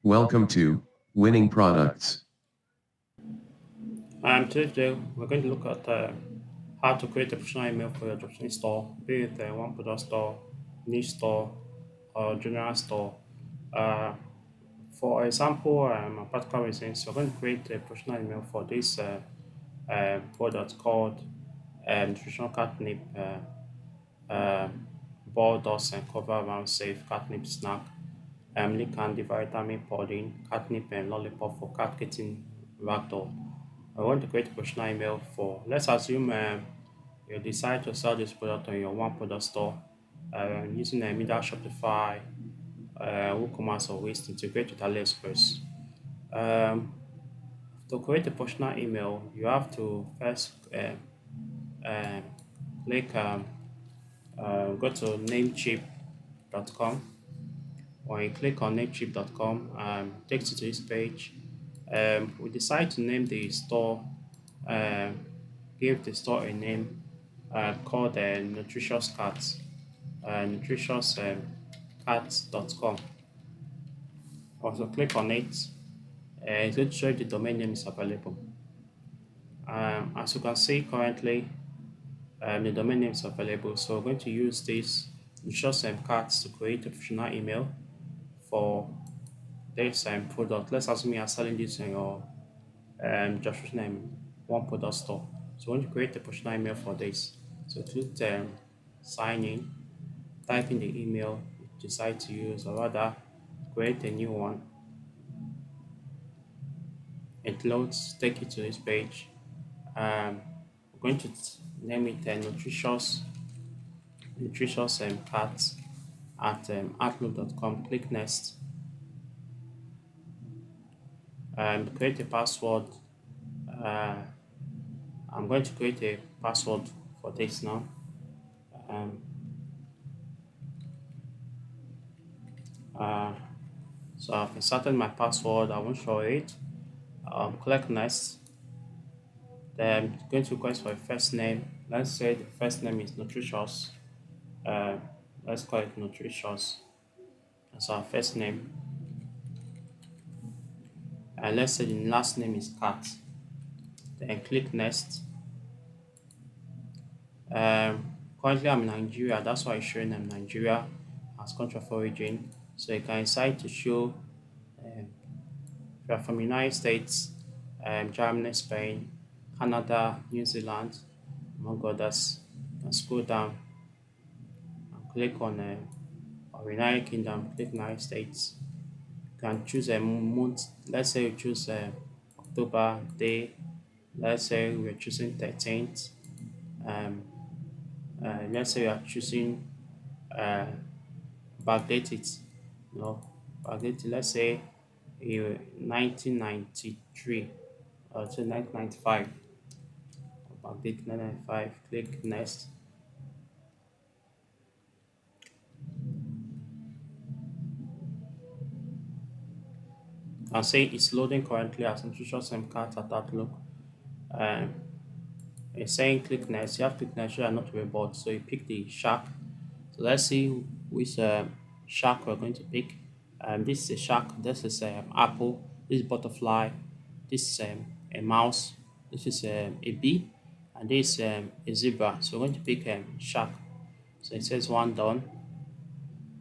Welcome to Winning Products. Today we're going to look at how to create a professional email for your dropshipping store, be it a one product store, niche store, or general store. Uh, for example, a particular reasons, we're going to create a professional email for this product called nutritional catnip ball dust and cover around safe catnip snack, lick candy vitamin pudding, catnip and lollipop for cat kitten ragdoll. I want to create a professional email for, let's assume you decide to sell this product on your one product store using a media Shopify, Woocommerce or Waste integrate with AliExpress. Um, to create a professional email, you have to first um, click, go to namecheap.com. When you click on namecheap.com, takes you to this page. We decide to name the store, um, give the store a name called Nutritious Cats, nutritious cats.com. Also click on it. It's going to show you the domain name is available. As you can see currently, the domain name is available. So we're going to use this nutritious cats to create a professional email for this product. Let's assume you are selling this in your just name one product store. So when you create a professional email for this, so click sign in, type in the email you decide to use, or rather create a new one. It loads, take you to this page. We're going to name it nutritious cat at outlook.com. Click next and create a password. Uh, I'm going to create a password for this now. Um, uh, so I've inserted my password. I won't show it. Click next. Then it's going to request for a first name. Let's say the first name is Nutritious. Uh, let's call it Nutritious. That's our first name. And let's say the last name is Cat. Then click next. Currently I'm in Nigeria. That's why it's showing I'm Nigeria as country of origin. So you can decide to show if you're from United States, Germany, Spain, Canada, New Zealand, among others. You can scroll down and click on United Kingdom, click United States. You can choose a month. Let's say you choose October day. Let's say we're choosing 13th. Um, let's say we are choosing uh, backdate it. No, backdate it. Let's say 1993 to 1995. Backdate 1995. Click next. And say it's loading currently as nutritious card at Outlook. Um, it's saying click next. You have to click next. You are not robot, so you pick the shark. So let's see which shark we're going to pick. This is a shark. This is apple. This is butterfly. This is a mouse. This is a bee, and this is a zebra. So we're going to pick shark. So it says one done.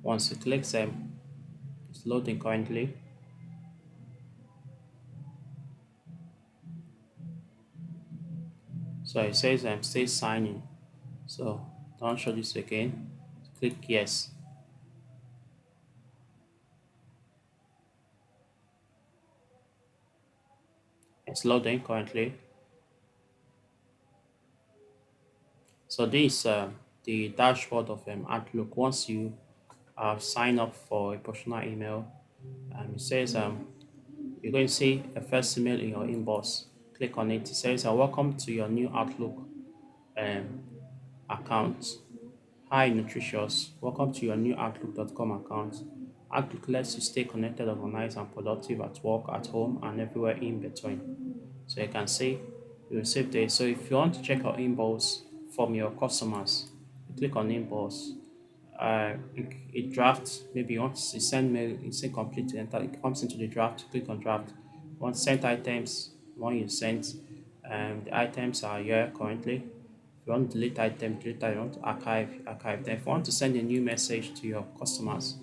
Once you click it's loading currently. So it says stay signing. So don't show this again. Click yes. It's loading currently. So this is the dashboard of Outlook. Once you sign up for a personal email, it says you're going to see a first email in your inbox. Click on it. It says welcome to your new Outlook um, account. Hi Nutritious, welcome to your new Outlook.com account. Outlook lets you stay connected, organized, and productive at work, at home, and everywhere in between. So you can see you receive this. So if you want to check your inbox from your customers, you click on inbox. it drafts. Maybe once you send mail, it's incomplete, and it comes into the draft. Click on draft. Once sent items, one you sent, the items are here currently. If you want to delete item, delete item. You want to archive, archive. Then if you want to send a new message to your customers,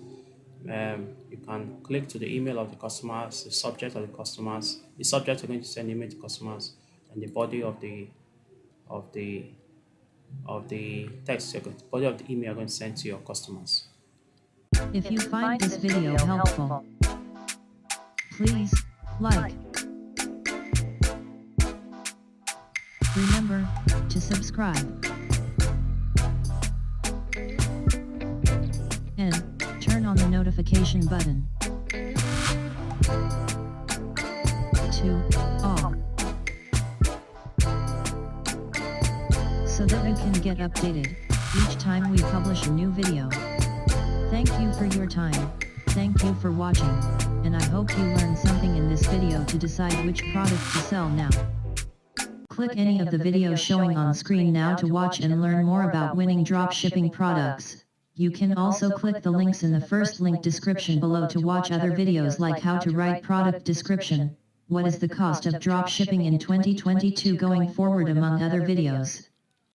you can click to the email of the customers, the subject of the customers, the subject you're going to send email to customers, and the body of the of the text, body of the email you're going to send to your customers. If you find this video helpful, please like. Remember to subscribe and turn on the notification button to all, so that you can get updated each time we publish a new video. Thank you for your time, thank you for watching, and I hope you learned something in this video to decide which product to sell now. Click any of the videos showing on screen now to watch and learn more about winning dropshipping products. You can also click the links in the first link description below to watch other videos like how to write product description, what is the cost of dropshipping in 2022 going forward, among other videos.